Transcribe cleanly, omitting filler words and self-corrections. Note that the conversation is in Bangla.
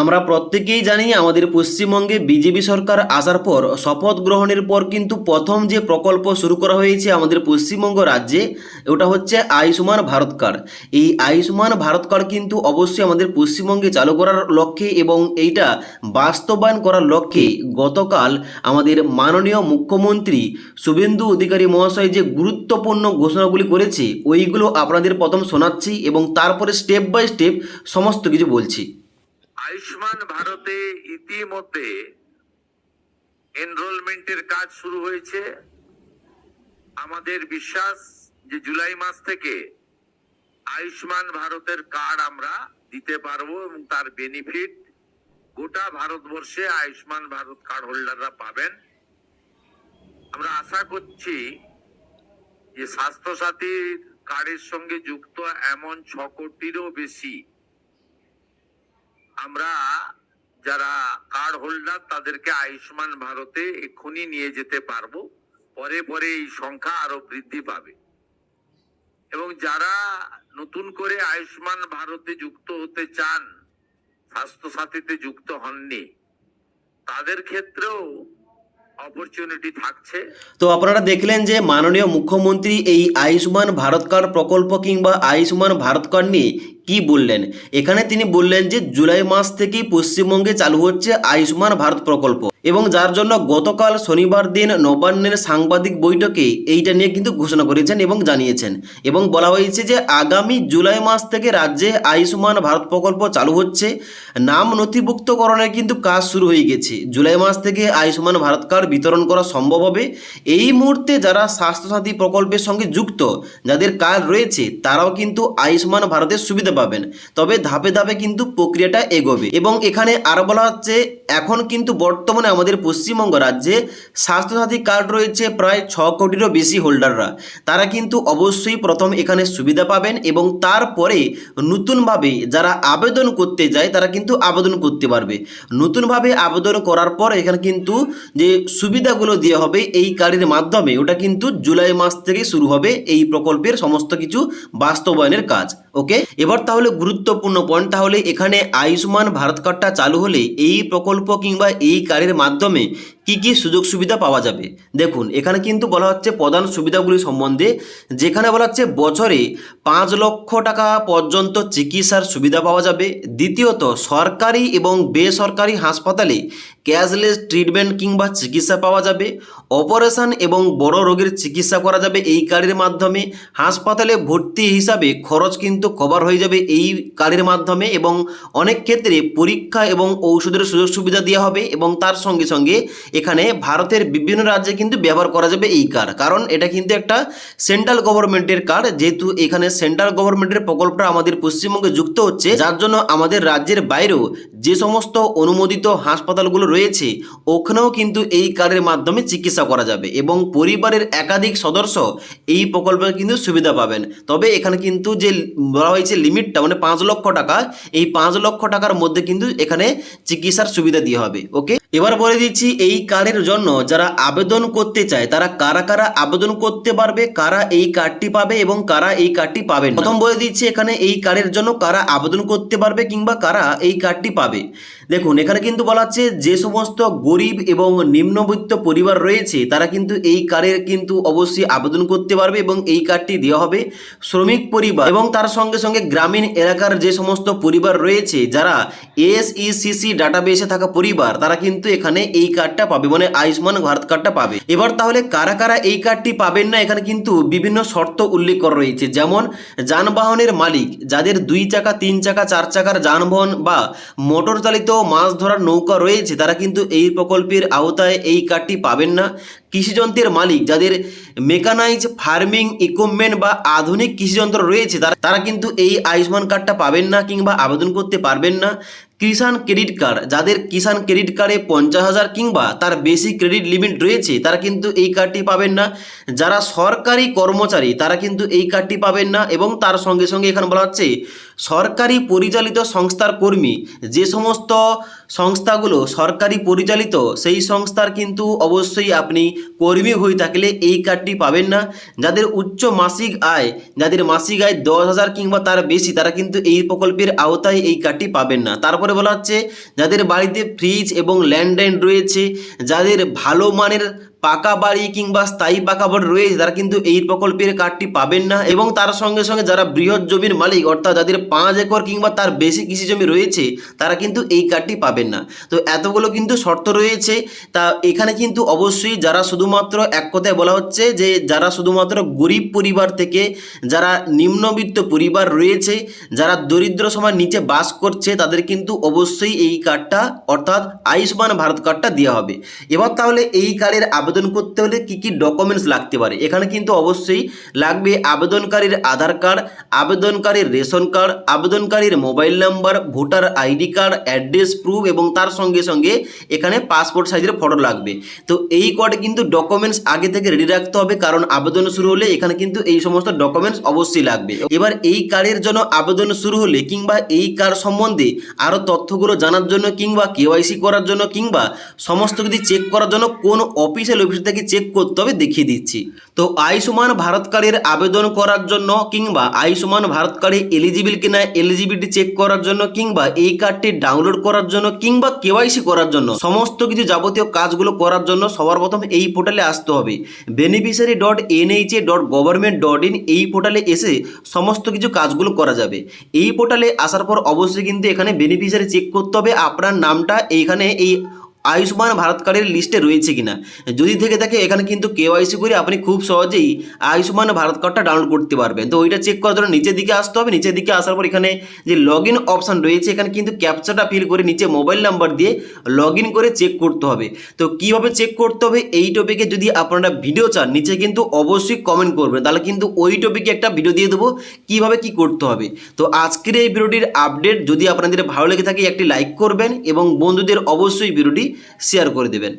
আমরা প্রত্যেকেই জানি আমাদের পশ্চিমবঙ্গে বিজেপি সরকার আসার পর শপথ গ্রহণের পর কিন্তু প্রথম যে প্রকল্প শুরু করা হয়েছে আমাদের পশ্চিমবঙ্গ রাজ্যে, ওটা হচ্ছে আয়ুষ্মান ভারত কার্ড। এই আয়ুষ্মান ভারত কার্ড কিন্তু অবশ্যই আমাদের পশ্চিমবঙ্গে চালু করার লক্ষ্যে এবং এইটা বাস্তবায়ন করার লক্ষ্যে গতকাল আমাদের মাননীয় মুখ্যমন্ত্রী শুভেন্দু অধিকারী মহাশয় যে গুরুত্বপূর্ণ ঘোষণাগুলি করেছে ওইগুলো আপনাদের প্রথম শোনাচ্ছি এবং তারপরে স্টেপ বাই স্টেপ সমস্ত কিছু বলছি। আয়ুষ্মান ভারতে ইতিমধ্যে এনরোলমেন্টের কাজ শুরু হয়েছে। আমাদের বিশ্বাস যে জুলাই মাস থেকে আয়ুষ্মান ভারতের কার্ড আমরা দিতে পারবো এবং তার বেনিফিট গোটা ভারতবর্ষে আয়ুষ্মান ভারত কার্ড হোল্ডাররা পাবেন। আমরা আশা করছি যে স্বাস্থ্যসাথী কার্ডের সঙ্গে যুক্ত এমন 6 কোটিরও বেশি আমরা যারা কার্ড হোল্ডার তাদেরকে আয়ুষ্মান ভারতে এক্ষুনি নিয়ে যেতে পারবো। পরে পরে এই সংখ্যা আরো বৃদ্ধি পাবে এবং যারা নতুন করে আয়ুষ্মান ভারতে যুক্ত হতে চান, স্বাস্থ্যসাথীতে যুক্ত হননি, তাদের ক্ষেত্রেও অপরচুনিটি থাকছে। তো আপনারা দেখলেন যে মাননীয় মুখ্যমন্ত্রী এই আয়ুষ্মান ভারত কার্ড প্রকল্প কিংবা আয়ুষ্মান ভারত কার্ড নিয়ে কি বললেন। এখানে তিনি বললেন যে জুলাই মাস থেকেই পশ্চিমবঙ্গে চালু হচ্ছে আয়ুষ্মান ভারত প্রকল্প এবং যার জন্য গতকাল শনিবার দিন নবান্নের সাংবাদিক বৈঠকে এইটা নিয়ে কিন্তু ঘোষণা করেছেন এবং জানিয়েছেন এবং বলা হয়েছে যে আগামী জুলাই মাস থেকে রাজ্যে আয়ুষ্মান ভারত প্রকল্প চালু হচ্ছে। নাম নথিভুক্তকরণের কিন্তু কাজ শুরু হয়ে গেছে। জুলাই মাস থেকে আয়ুষ্মান ভারত কার্ড বিতরণ করা সম্ভব হবে। এই মুহূর্তে যারা স্বাস্থ্যসাথী প্রকল্পের সঙ্গে যুক্ত, যাদের কার্ড রয়েছে, তারাও কিন্তু আয়ুষ্মান ভারতের সুবিধা পাবেন। তবে ধাপে ধাপে কিন্তু প্রক্রিয়াটা এগোবে এবং এখানে আরো বলা হচ্ছে এখন কিন্তু বর্তমানে আমাদের পশ্চিমবঙ্গ রাজ্যে স্বাস্থ্যসাথী কার্ড রয়েছে প্রায় 6 কোটিরও বেশি হোল্ডাররা। তারা কিন্তু অবশ্যই প্রথম এখানে সুবিধা পাবেন এবং তারপরে নতুনভাবে যারা আবেদন করতে যায় তারা কিন্তু আবেদন করতে পারবে। নতুনভাবে আবেদন করার পর এখানে কিন্তু যে সুবিধাগুলো দেওয়া হবে এই কার্ডের মাধ্যমে, ওটা কিন্তু জুলাই মাস থেকে শুরু হবে এই প্রকল্পের সমস্ত কিছু বাস্তবায়নের কাজ। ওকে, এবার তাহলে গুরুত্বপূর্ণ পয়েন্ট, তাহলে এখানে আয়ুষ্মান ভারত কার্ডটা চালু হলে এই প্রকল্প কিংবা এই কার্ডের মাধ্যমে কি কি সুযোগ সুবিধা পাওয়া যাবে। দেখুন এখানে কিন্তু বলা হচ্ছে প্রধান সুবিধাগুলি সম্বন্ধে, যেখানে বলা হচ্ছে বছরে 5 লক্ষ টাকা পর্যন্ত চিকিৎসার সুবিধা পাওয়া যাবে। দ্বিতীয়ত, সরকারি এবং বেসরকারি হাসপাতালে ক্যাশলেস ট্রিটমেন্ট কিংবা চিকিৎসা পাওয়া যাবে। অপারেশন এবং বড় রোগের চিকিৎসা করা যাবে এই কার্ডের মাধ্যমে। হাসপাতালে ভর্তি হিসাবে খরচ কিন্তু কভার হয়ে যাবে এই কার্ডের মাধ্যমে এবং অনেক ক্ষেত্রে পরীক্ষা এবং ঔষধের সুযোগ সুবিধা দেওয়া হবে এবং তার সঙ্গে সঙ্গে এখানে ভারতের বিভিন্ন রাজ্যে কিন্তু ব্যবহার করা যাবে এই কার্ড, কারণ এটা কিন্তু একটা সেন্ট্রাল গভর্নমেন্টের কার্ড। যেহেতু এখানে সেন্ট্রাল গভর্নমেন্টের প্রকল্পটা আমাদের পশ্চিমবঙ্গে যুক্ত হচ্ছে, যার জন্য আমাদের রাজ্যের বাইরেও যে সমস্ত অনুমোদিত হাসপাতালগুলো রয়েছে ওখানেও কিন্তু এই কার্ডের মাধ্যমে চিকিৎসা করা যাবে এবং পরিবারের একাধিক সদস্য এই প্রকল্পে কিন্তু সুবিধা পাবেন। তবে এখানে কিন্তু যে বলা হয়েছে লিমিটটা মানে 5 লক্ষ টাকা, এই 5 লক্ষ টাকার মধ্যে কিন্তু এখানে চিকিৎসার সুবিধা দিয়ে হবে। ওকে, এবার বলে দিচ্ছি এই কার্ডের জন্য যারা আবেদন করতে চায় তারা কারা কারা আবেদন করতে পারবে, কারা এই কার্ডটি পাবে এবং কারা এই কার্ডটি পাবে। প্রথম বলে দিচ্ছি এখানে এই কার্ডের জন্য কারা আবেদন করতে পারবে কিংবা কারা এই কার্ডটি পাবে। দেখুন এখানে কিন্তু বলা হচ্ছে যে সমস্ত গরিব এবং নিম্নবিত্ত পরিবার রয়েছে তারা কিন্তু এই কার্ডের কিন্তু অবশ্যই আবেদন করতে পারবে এবং এই কার্ডটি দেওয়া হবে। শ্রমিক পরিবার এবং তার সঙ্গে সঙ্গে গ্রামীণ এলাকার যে সমস্ত পরিবার রয়েছে যারা SECC ডাটাবেসে থাকা পরিবার, তারা কিন্তু এখানে এই কার্ডটা পাবে, মানে আয়ুষ্মান ভারত কার্ডটা পাবে। এবার তাহলে কারা কারা এই কার্ডটি পাবেন না, এখানে কিন্তু বিভিন্ন শর্ত উল্লেখ করা রয়েছে। যেমন যানবাহনের মালিক, যাদের 2 চাকা 3 চাকা 4 চাকার যানবাহন বা মোটর চালিত মাছ ধরার নৌকা রয়েছে তারা কিন্তু এই প্রকল্পের আওতায় এই কার্ডটি পাবেন না। কৃষিযন্ত্রের মালিক, যাদের মেকানাইজ ফার্মিং ইকুইপমেন্ট বা আধুনিক কৃষিযন্ত্র রয়েছে তারা কিন্তু এই আয়ুষ্মান কার্ডটা পাবেন না কিংবা আবেদন করতে পারবেন না। কিষাণ ক্রেডিট কার্ড, যাদের কিষাণ ক্রেডিট কার্ডে 50,000 কিংবা তার বেশি ক্রেডিট লিমিট রয়েছে তারা কিন্তু এই কার্ডটি পাবেন না। যারা সরকারি কর্মচারী তারা কিন্তু এই কার্ডটি পাবেন না এবং তার সঙ্গে সঙ্গে এখানে বলা হচ্ছে সরকারি পরিচালিত সংস্থার কর্মী, যে সমস্ত সংস্থাগুলো সরকারি পরিচালিত সেই সংস্থার কিন্তু অবশ্যই আপনি কর্মী হয়ে থাকলে এই কার্ডটি পাবেন না। যাদের উচ্চ মাসিক আয়, যাদের মাসিক আয় 10,000 কিংবা তার বেশি, তারা কিন্তু এই প্রকল্পের আওতায় এই কার্ডটি পাবেন না। তারপরে বলা হচ্ছে যাদের বাড়িতে ফ্রিজ এবং ল্যান্ডলাইন রয়েছে, যাদের ভালো মানের পাকা বাড়ি কিংবা স্থায়ী পাকা বাড়ি রয়েছে, তারা কিন্তু এই প্রকল্পের কার্ডটি পাবেন না। এবং তার সঙ্গে সঙ্গে যারা বৃহৎ জমির মালিক, অর্থাৎ যাদের 5 একর কিংবা তার বেশি কৃষি জমি রয়েছে, তারা কিন্তু এই কার্ডটি পাবেন না। তো এতগুলো কিন্তু শর্ত রয়েছে। তা এখানে কিন্তু অবশ্যই যারা শুধুমাত্র, এক কথায় বলা হচ্ছে যে যারা শুধুমাত্র গরিব পরিবার থেকে, যারা নিম্নবিত্ত পরিবার রয়েছে, যারা দরিদ্র সীমার নিচে বাস করছে, তাদের কিন্তু অবশ্যই এই কার্ডটা অর্থাৎ আয়ুষ্মান ভারত কার্ডটা দেওয়া হবে। এবার তাহলে এই কার্ডের আবেদন করতে হলে কি কি ডকুমেন্টস লাগতে পারে? এখানে কিন্তু অবশ্যই লাগবে আবেদনকারীর আধার কার্ড, আবেদনকারীর রেশন কার্ড, আবেদনকারীর mobile number, voter ID card, address proof এবং তার সঙ্গে সঙ্গে এখানে পাসপোর্ট সাইজের ফটো লাগবে। তো এই কোডে কিন্তু ডকুমেন্টস আগে থেকে রেডি রাখতে হবে, কারণ আবেদন শুরু হলে এখানে কিন্তু এই সমস্ত ডকুমেন্টস অবশ্যই লাগবে। এবার এই কার্ডের জন্য আবেদন শুরু হলে কিংবা এই কার্ড সম্বন্ধে আরও তথ্যগুলো জানার জন্য কিংবা কেওয়াইসি করার জন্য কিংবা সমস্ত কিছু চেক করার জন্য কোন অফিস থেকে চেক করতে হবে দেখিয়ে দিচ্ছি। তো আয়ুষ্মান ভারত কার্ডের আবেদন করার জন্য কিংবা আয়ুষ্মান ভারত কার্ডে এলিজিবল কিনা এলিজিবিলিটি চেক করার জন্য কিংবা এই কার্ডটি ডাউনলোড করার জন্য কিংবা কেওয়াইসি করার জন্য সমস্ত কিছু যাবতীয় কাজগুলো করার জন্য সবার প্রথম এই পোর্টালে আসতে হবে। beneficiary.nha.government.in এই পোর্টালে এসে সমস্ত কিছু কাজগুলো করা যাবে। এই পোর্টালে আসার পর অবশ্যই কিন্তু এখানে বেনিফিশিয়ারি চেক করতে হবে আপনার নামটা এইখানে এই আয়ুষ্মান ভারত কার্ডের লিস্টে রয়েছে কিনা। যদি থেকে থাকে এখানে কিন্তু কেওয়াইসি করে আপনি খুব সহজেই আয়ুষ্মান ভারত কার্ডটা ডাউনলোড করতে পারবেন। তো ওইটা চেক করার জন্য নিচের দিকে আসতে হবে। নিচের দিকে আসার পর এখানে যে লগ ইন অপশান রয়েছে, এখানে কিন্তু ক্যাপচাটা ফিল করে নিচে মোবাইল নাম্বার দিয়ে লগ ইন করে চেক করতে হবে। তো কীভাবে চেক করতে হবে এই টপিকে যদি আপনারা ভিডিও চান, নিচে কিন্তু অবশ্যই কমেন্ট করবেন, তাহলে কিন্তু ওই টপিকে একটা ভিডিও দিয়ে দেবো কীভাবে কি করতে হবে। তো আজকের এই ভিডিওটির আপডেট যদি আপনাদের ভালো লেগে থাকে একটি লাইক করবেন এবং বন্ধুদের অবশ্যই ভিডিওটি শেয়ার করে দেবেন।